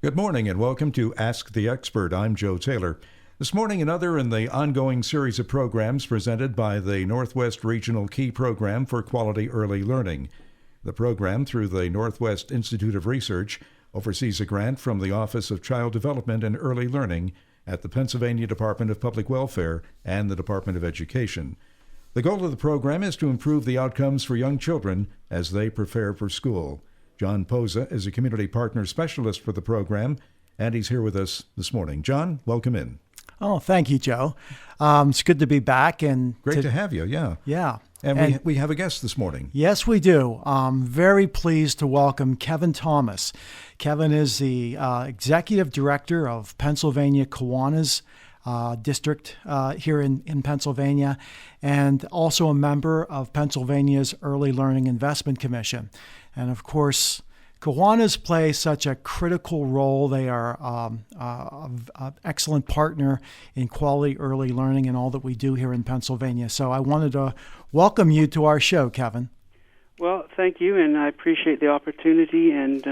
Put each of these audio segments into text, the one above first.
Good morning and welcome to Ask the Expert. I'm Joe Taylor. This morning, another in the ongoing series of programs presented by the Northwest Regional Key Program for Quality Early Learning. The program, through the Northwest Institute of Research, oversees a grant from the Office of Child Development and Early Learning at the Pennsylvania Department of Public Welfare and the Department of Education. The goal of the program is to improve the outcomes for young children as they prepare for school. John Posa is a community partner specialist for the program, and he's here with us this morning. John, welcome in. Oh, thank you, Joe. It's good to be back. And Great to have you, yeah. Yeah. And we have a guest this morning. Yes, we do. I'm very pleased to welcome Kevin Thomas. Kevin is the Executive Director of Pennsylvania Kiwanis District here in Pennsylvania, and also a member of Pennsylvania's Early Learning Investment Commission. And of course, Kiwanis play such a critical role. They are an excellent partner in quality early learning and all that we do here in Pennsylvania. So I wanted to welcome you to our show, Kevin. Well, thank you, and I appreciate the opportunity and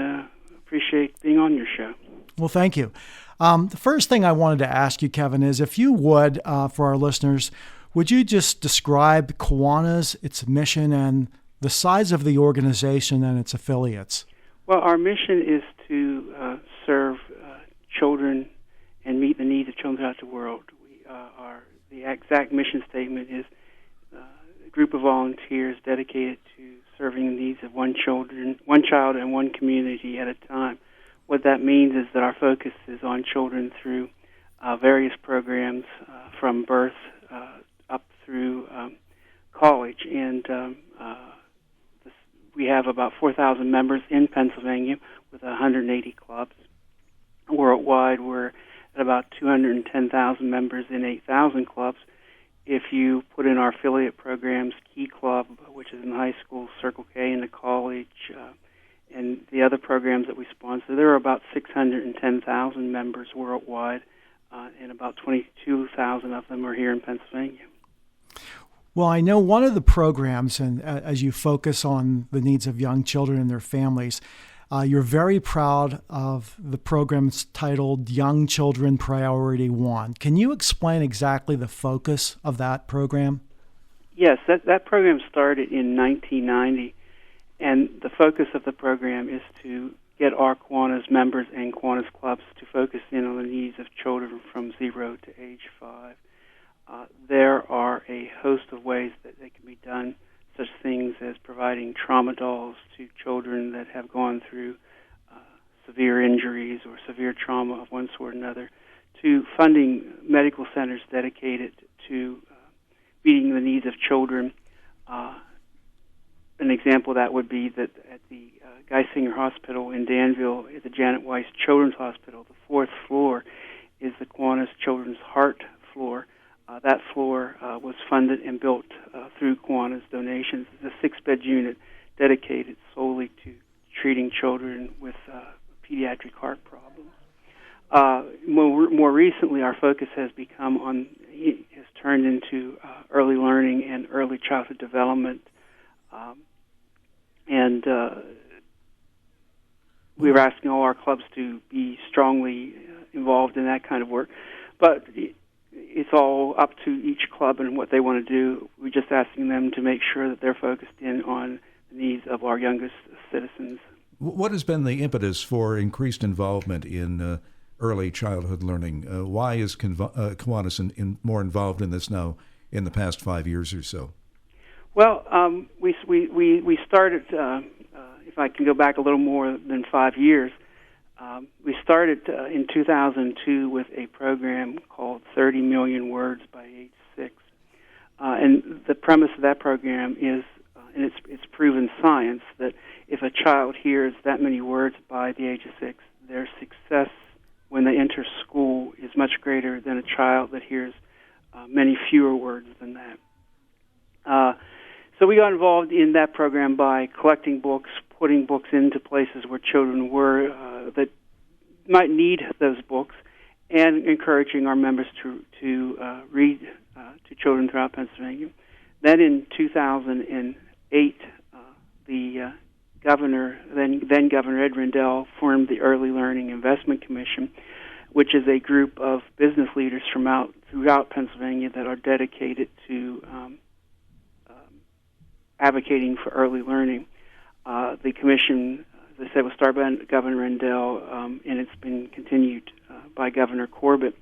appreciate being on your show. Well, thank you. The first thing I wanted to ask you, Kevin, is if you would, for our listeners, would you just describe Kiwanis, its mission, and the size of the organization and its affiliates? Well, our mission is to serve children and meet the needs of children throughout the world. The exact mission statement is a group of volunteers dedicated to serving the needs of one child and one community at a time. What that means is that our focus is on children through various programs from birth up through college, and we have about 4,000 members in Pennsylvania with 180 clubs. Worldwide, we're at about 210,000 members in 8,000 clubs. If you put in our affiliate programs, Key Club, which is in high school, Circle K in the college, and the other programs that we sponsor, there are about 610,000 members worldwide, and about 22,000 of them are here in Pennsylvania. Well, I know one of the programs, and as you focus on the needs of young children and their families, you're very proud of the program titled Young Children Priority 1. Can you explain exactly the focus of that program? Yes, that program started in 1990, and the focus of the program is to get our Kiwanis members and Kiwanis clubs to focus in on the needs of children from 0 to age 5. There are a host of ways that they can be done, such things as providing trauma dolls to children that have gone through severe injuries or severe trauma of one sort or another, to funding medical centers dedicated to meeting the needs of children. An example of that would be that at the Geisinger Hospital in Danville, at the Janet Weiss Children's Hospital, the fourth floor is the Kiwanis Children's Heart floor. That floor was funded and built through Kiwanis donations. It's a 6-bed unit dedicated solely to treating children with pediatric heart problems. More recently, our focus has turned into early learning and early childhood development, and we were asking all our clubs to be strongly involved in that kind of work, but it's all up to each club and what they want to do. We're just asking them to make sure that they're focused in on the needs of our youngest citizens. What has been the impetus for increased involvement in early childhood learning? Why is Kiwanis more involved in this now in the past 5 years or so? Well, we started, if I can go back a little more than 5 years, we started in 2002 with a program called 30 Million Words by Age 6. And the premise of that program is, and it's proven science, that if a child hears that many words by the age of 6, their success when they enter school is much greater than a child that hears many fewer words than that. So we got involved in that program by collecting books, putting books into places where children were that might need those books, and encouraging our members to read to children throughout Pennsylvania. Then in 2008, the then Governor Ed Rendell, formed the Early Learning Investment Commission, which is a group of business leaders throughout Pennsylvania that are dedicated to advocating for early learning. The commission, as I said, was started by Governor Rendell, and it's been continued by Governor Corbett.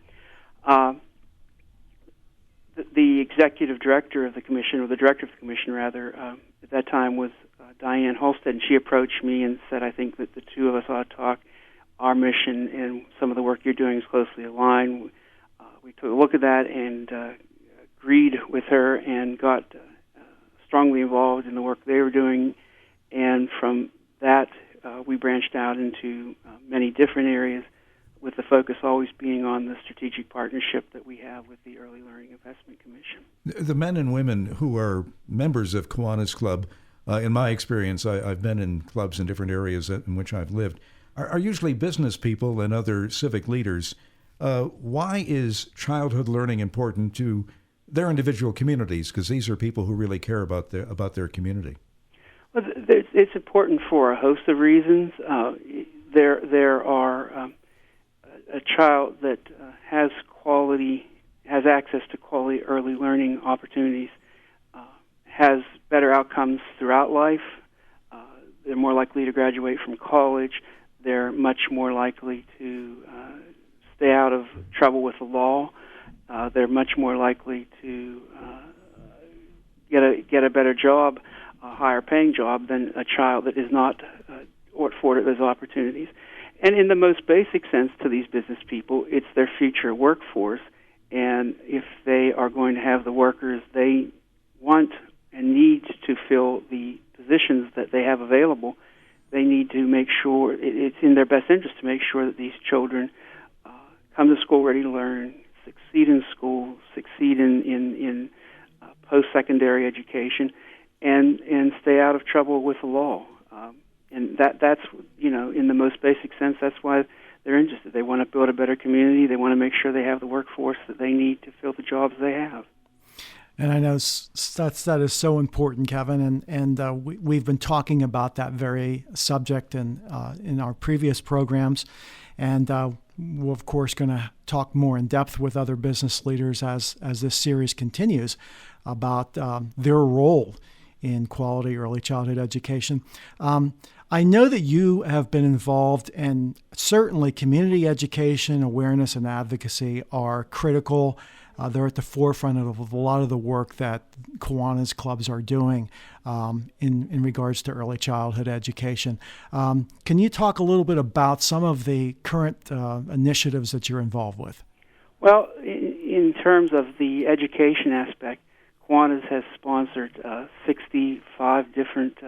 The executive director of the commission, or the director of the commission, rather, at that time was Diane Halstead, and she approached me and said, I think that the two of us ought to talk. Our mission and some of the work you're doing is closely aligned. We took a look at that and agreed with her and got strongly involved in the work they were doing. And from that, we branched out into many different areas, with the focus always being on the strategic partnership that we have with the Early Learning Investment Commission. The men and women who are members of Kiwanis Club, in my experience, I've been in clubs in different areas in which I've lived, are usually business people and other civic leaders. Why is childhood learning important to their individual communities? Because these are people who really care about their community. Well, it's important for a host of reasons. There are a child that has access to quality early learning opportunities, has better outcomes throughout life. They're more likely to graduate from college. They're much more likely to stay out of trouble with the law. They're much more likely to get a better job, a higher paying job, than a child that is not afforded those opportunities. And in the most basic sense to these business people, it's their future workforce. And if they are going to have the workers they want and need to fill the positions that they have available, they need to make sure it's in their best interest to make sure that these children come to school ready to learn, succeed in school, succeed in post-secondary education, and stay out of trouble with the law. And that's in the most basic sense, that's why they're interested. They want to build a better community. They want to make sure they have the workforce that they need to fill the jobs they have. And I know that is so important, Kevin, and we've been talking about that very subject in our previous programs, and we're of course going to talk more in depth with other business leaders as this series continues about their role in quality early childhood education. I know that you have been involved, and certainly community education, awareness, and advocacy are critical. They're at the forefront of a lot of the work that Kiwanis clubs are doing in regards to early childhood education. Can you talk a little bit about some of the current initiatives that you're involved with? Well, in terms of the education aspect, Kiwanis has sponsored 65 different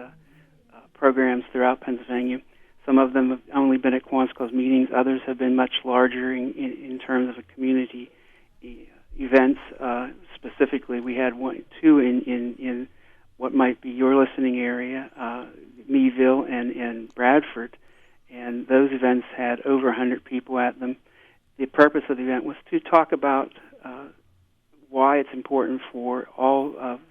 programs throughout Pennsylvania. Some of them have only been at Kiwanis Club meetings. Others have been much larger in terms of a community events. Specifically, we had two in what might be your listening area, Meadville and Bradford, and those events had over 100 people at them. The purpose of the event was to talk about why it's important for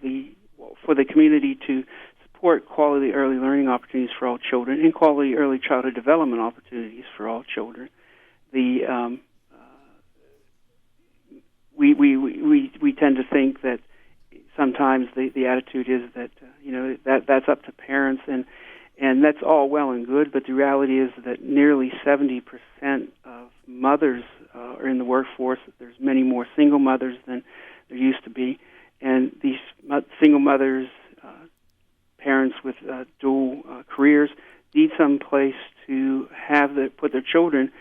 the community to support quality early learning opportunities for all children and quality early childhood development opportunities for all children. We tend to think that sometimes the attitude is that that's up to parents, and that's all well and good, but the reality is that nearly 70% of mothers are in the workforce. There's many more single mothers than there used to be, and these single mothers, parents with dual careers, need some place to put their children.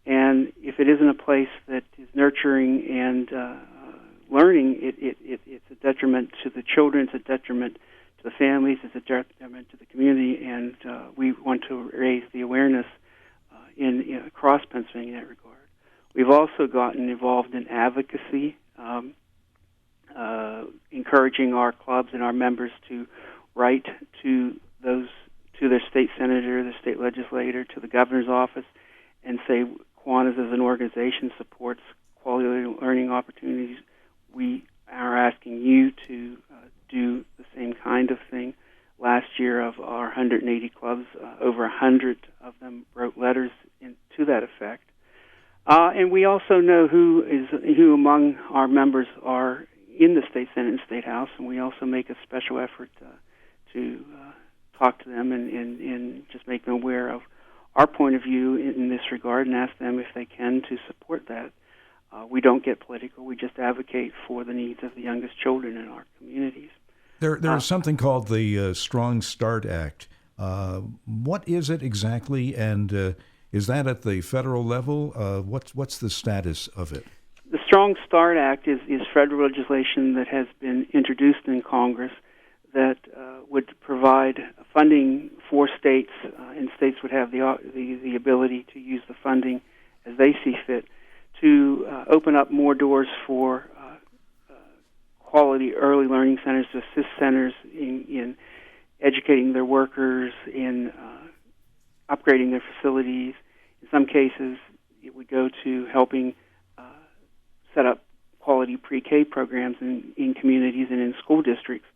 And if it isn't a place that is nurturing and learning, it's a detriment to the children, it's a detriment to the families, it's a detriment to the community, and we want to raise the awareness across Pennsylvania in that regard. We've also gotten involved in advocacy, encouraging our clubs and our members to write to their state senator, the state legislator, to the governor's office, and say Kiwanis as an organization supports quality learning opportunities. We are asking you to do the same kind of thing. last year of our 180 clubs, over 100 of them wrote letters to that effect. And we also know who among our members are in the state Senate and state House, and we also make a special effort to talk to them and just make them aware of our point of view in this regard and ask them if they can to support that. We don't get political. We just advocate for the needs of the youngest children in our communities. There is something called the Strong Start Act. What is it exactly, and is that at the federal level? What's the status of it? The Strong Start Act is federal legislation that has been introduced in Congress that would provide funding for states, and states would have the ability to use the funding as they see fit to open up more doors for quality early learning centers, to assist centers in educating their workers, in upgrading their facilities. In some cases, it would go to helping set up quality pre-K programs in communities and in school districts.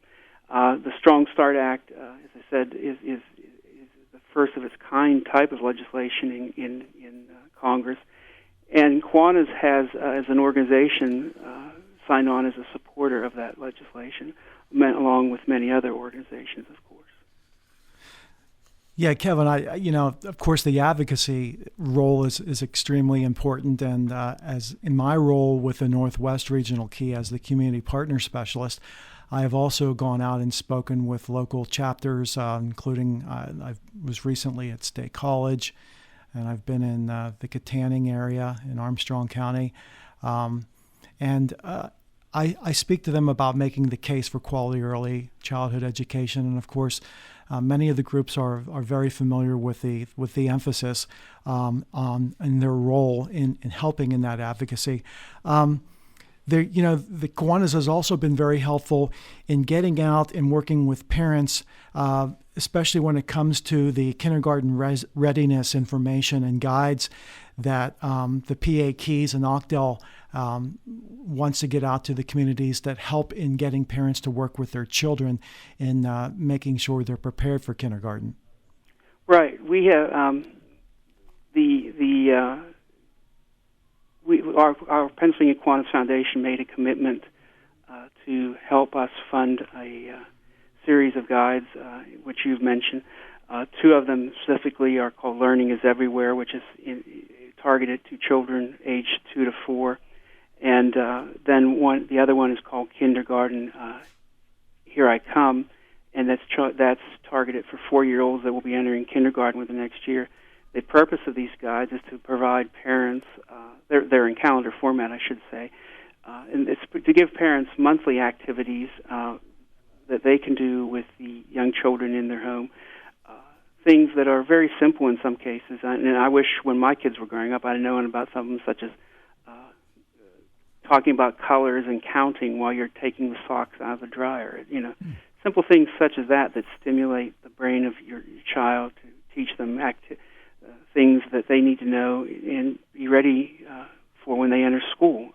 The Strong Start Act, as I said, is the first of its kind type of legislation in Congress. And Kiwanis has, as an organization, signed on as a supporter of that legislation, along with many other organizations, of course. Yeah, Kevin, of course, the advocacy role is extremely important. And as in my role with the Northwest Regional Key as the community partner specialist, I have also gone out and spoken with local chapters, including I was recently at State College, and I've been in the Katanning area in Armstrong County. And I speak to them about making the case for quality early childhood education. And of course, many of the groups are very familiar with the emphasis in their role in helping in that advocacy. The Kiwanis has also been very helpful in getting out and working with parents, especially when it comes to the kindergarten readiness information and guides that the PA Keys and Oakdale wants to get out to the communities that help in getting parents to work with their children in making sure they're prepared for kindergarten. Right. We have our Pennsylvania Kiwanis Foundation made a commitment to help us fund a series of guides, which you've mentioned. Two of them specifically are called Learning is Everywhere, which is targeted to children aged 2 to 4. And then the other one is called Kindergarten Here I Come, and that's targeted for 4-year-olds that will be entering kindergarten within the next year. The purpose of these guides is to provide parents, they're in calendar format, I should say, and it's to give parents monthly activities that they can do with the young children in their home, things that are very simple in some cases. And I wish when my kids were growing up, I'd known about something such as talking about colors and counting while you're taking the socks out of the dryer. Simple things such as that stimulate the brain of your child to teach them things that they need to know and be ready for when they enter school.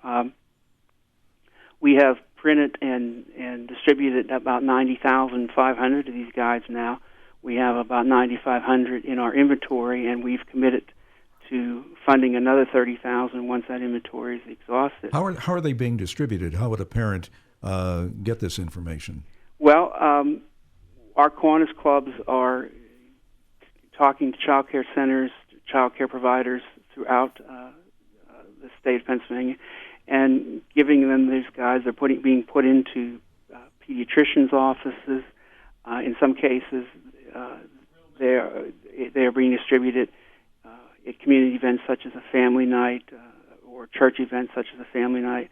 We have printed and distributed about 90,500 of these guides now. We have about 9,500 in our inventory, and we've committed to funding another 30,000 once that inventory is exhausted. How are they being distributed? How would a parent get this information? Well, our Kiwanis clubs are talking to child care centers, child care providers throughout the state of Pennsylvania, and giving them these guides. They're being put into pediatricians' offices. In some cases, they are being distributed at community events such as a family night or church events such as a family night.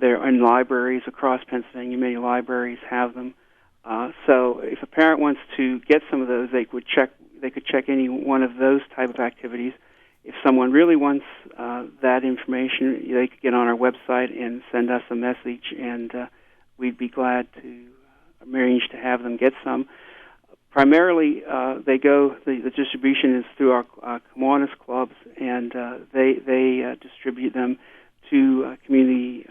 They're in libraries across Pennsylvania. Many libraries have them. So if a parent wants to get some of those, they could check any one of those type of activities. If someone really wants that information, they could get on our website and send us a message, and we'd be glad to arrange to have them get some. Primarily, the distribution is through our Kiwanis clubs, and they distribute them to community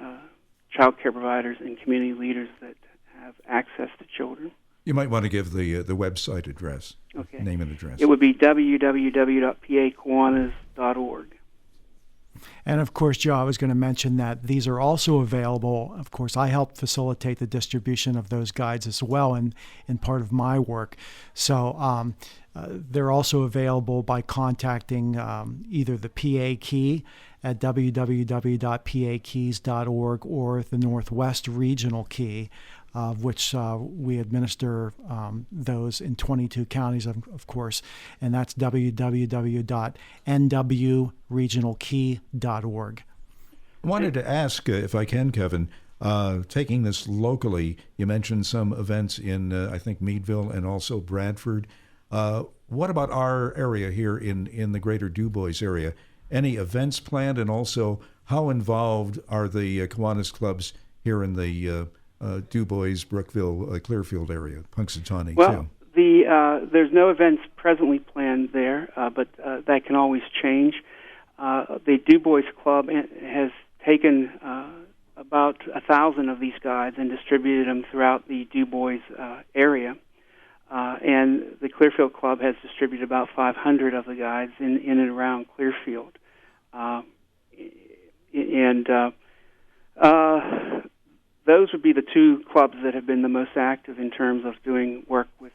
child care providers and community leaders that have access to children. You might want to give the website address, Okay. name and address. It would be www.pakiwanis.org. And of course, Joe, I was going to mention that these are also available. Of course, I help facilitate the distribution of those guides as well in part of my work. So they're also available by contacting either the PA Key at www.pakeys.org or the Northwest Regional Key, which we administer those in 22 counties, of course, and that's www.nwregionalkey.org. I wanted to ask, if I can, Kevin, taking this locally, you mentioned some events in, I think, Meadville and also Bradford. What about our area here in the greater DuBois area? Any events planned, and also how involved are the Kiwanis clubs here in the DuBois, Brookville, Clearfield area, Punxsutawney, Well, too? there's no events presently planned there, but that can always change. The DuBois Club has taken about 1,000 of these guides and distributed them throughout the DuBois area. And the Clearfield Club has distributed about 500 of the guides in and around Clearfield. Those would be the two clubs that have been the most active in terms of doing work with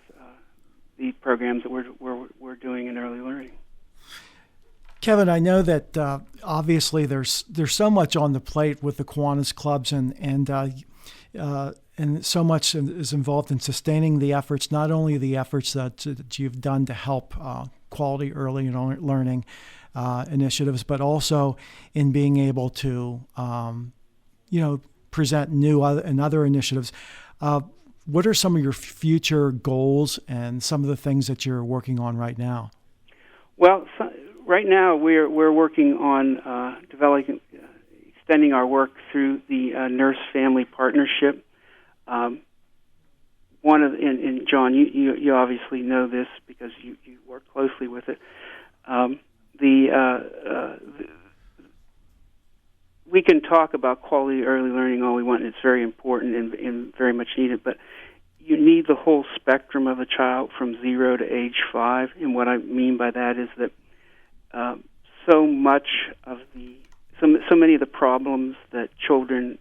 the programs that we're doing in early learning. Kevin, I know that obviously there's so much on the plate with the Kiwanis clubs, and so much is involved in sustaining the efforts, not only the efforts that you've done to help quality early learning initiatives, but also in being able to, present new and other initiatives. What are some of your future goals and some of the things that you're working on right now? Well, right now we're working on extending our work through the nurse-family partnership. And John, you obviously know this because you work closely with it. We can talk about quality early learning all we want, and it's very important and very much needed, but you need the whole spectrum of a child from 0 to age 5, and what I mean by that is that so many of the problems that children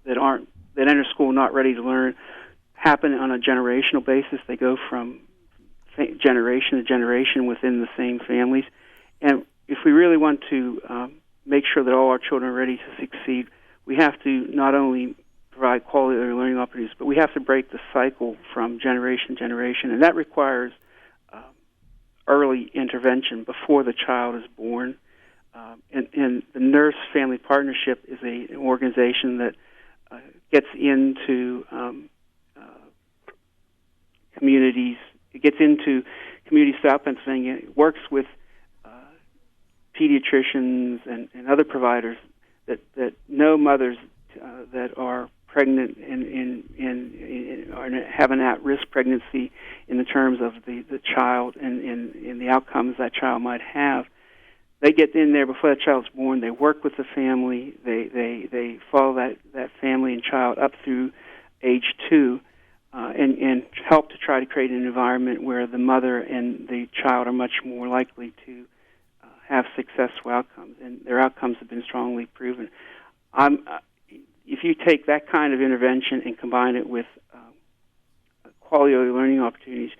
that enter school not ready to learn happen on a generational basis. They go from generation to generation within the same families, and if we really want to make sure that all our children are ready to succeed, we have to not only provide quality early learning opportunities, but we have to break the cycle from generation to generation, and that requires early intervention before the child is born. And the Nurse Family Partnership is an organization that gets into communities. It gets into communities throughout Pennsylvania. It works with pediatricians and other providers that know mothers that are pregnant and have an at-risk pregnancy in the terms of the child and the outcomes that child might have. They get in there before the child's born. They work with the family. They follow that family and child up through age 2 and help to try to create an environment where the mother and the child are much more likely to have successful outcomes, and their outcomes have been strongly proven. If you take that kind of intervention and combine it with quality early learning opportunities,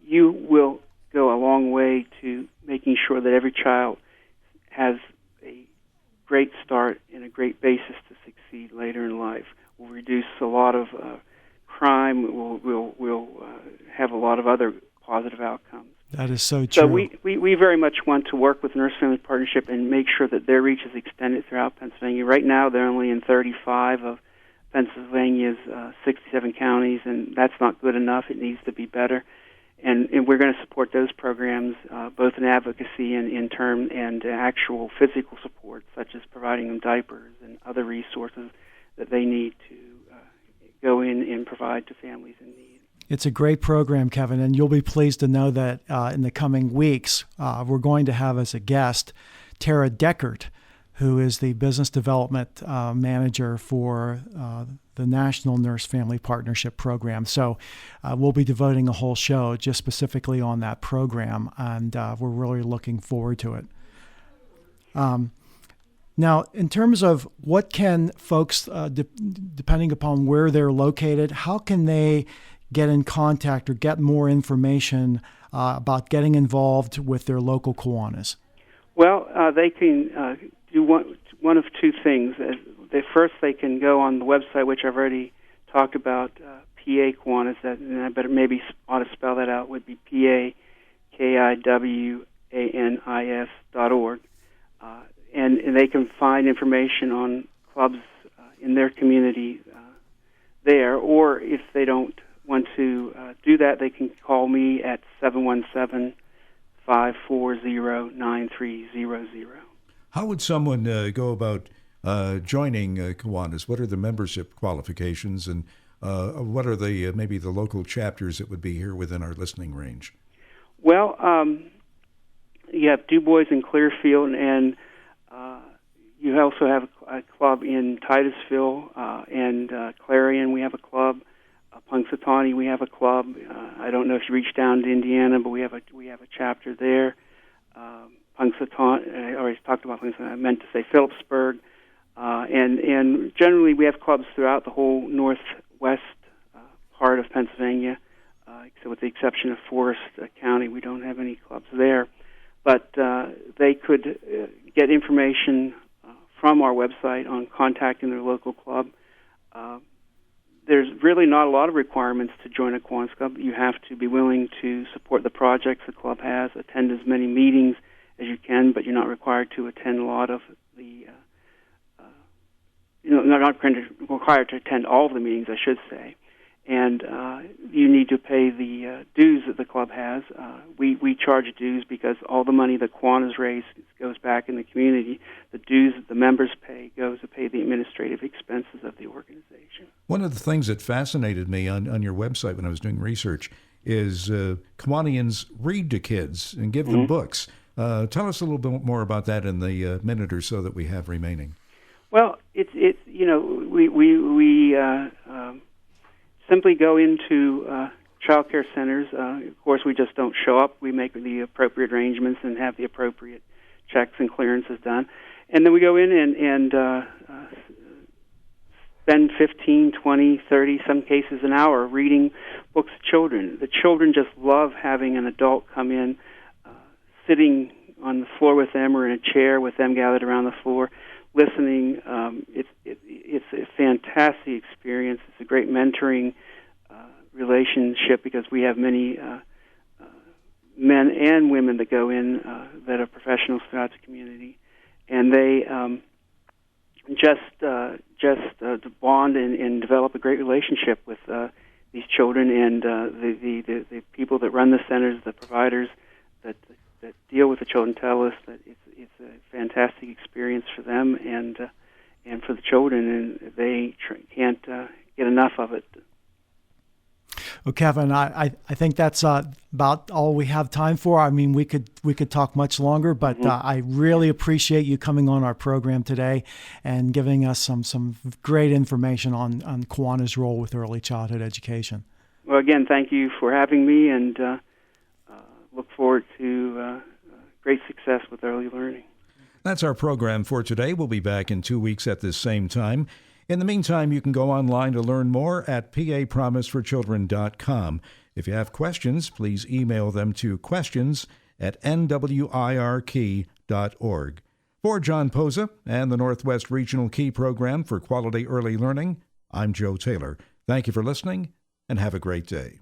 you will go a long way to making sure that every child has a great start and a great basis to succeed later in life. We'll reduce a lot of crime. We'll have a lot of other positive outcomes. That is so true. So we very much want to work with Nurse Family Partnership and make sure that their reach is extended throughout Pennsylvania. Right now, they're only in 35 of Pennsylvania's 67 counties, and that's not good enough. It needs to be better. And we're going to support those programs, both in advocacy and in term and actual physical support, such as providing them diapers and other resources that they need to go in and provide to families in need. It's a great program, Kevin, and you'll be pleased to know that in the coming weeks, we're going to have as a guest Tara Deckert, who is the business development manager for the National Nurse Family Partnership Program. So we'll be devoting a whole show just specifically on that program, and we're really looking forward to it. Now, in terms of what can folks, depending upon where they're located, how can they get in contact or get more information about getting involved with their local Kiwanis? Well, they can do one of two things. They can go on the website, which I've already talked about, PA Kiwanis, and I better maybe ought to spell that out, would be PAKIWANIS.org. And they can find information on clubs in their community there, or if they don't want to do that, they can call me at 717-540-9300. How would someone go about joining Kiwanis? What are the membership qualifications, and what are the maybe the local chapters that would be here within our listening range? Well, you have Du Bois in Clearfield, and you also have a club in Titusville and Clarion. We have a club. Punxsutawney, we have a club. I don't know if you reach down to Indiana, but we have a chapter there. Punxsutawney, I already talked about Punxsutawney. I meant to say Phillipsburg, and generally we have clubs throughout the whole northwest part of Pennsylvania, except with the exception of Forest County. We don't have any clubs there, but they could get information from our website on contacting their local club. There's really not a lot of requirements to join a Kiwanis Club. You have to be willing to support the projects the club has, attend as many meetings as you can, but you're not required to attend a lot of the, not required to attend all of the meetings, I should say. And you need to pay the dues that the club has. We charge dues because all the money that Kiwanis raise goes back in the community. The dues that the members pay goes to pay the administrative expenses of the organization. One of the things that fascinated me on your website when I was doing research is Kiwanians read to kids and give them books. Tell us a little bit more about that in the minute or so that we have remaining. Well, we simply go into child care centers. Of course, we just don't show up. We make the appropriate arrangements and have the appropriate checks and clearances done. And then we go in and spend 15, 20, 30, some cases an hour reading books to children. The children just love having an adult come in, sitting on the floor with them or in a chair with them gathered around the floor, listening. It's a fantastic experience. It's a great mentoring relationship because we have many men and women that go in that are professionals throughout the community, and they just bond and develop a great relationship with these children and the people that run the centers, the providers that deal with the children tell us that it's a fantastic experience for them and for the children, and they can't get enough of it. Well, Kevin, I think that's about all we have time for. I mean, we could talk much longer, but I really appreciate you coming on our program today and giving us some great information on Kiwanis' role with early childhood education. Well, again, thank you for having me, and look forward to great success with early learning. That's our program for today. We'll be back in 2 weeks at this same time. In the meantime, you can go online to learn more at papromiseforchildren.com. If you have questions, please email them to questions@nwirkey.org. For John Posa and the Northwest Regional Key Program for Quality Early Learning, I'm Joe Taylor. Thank you for listening, and have a great day.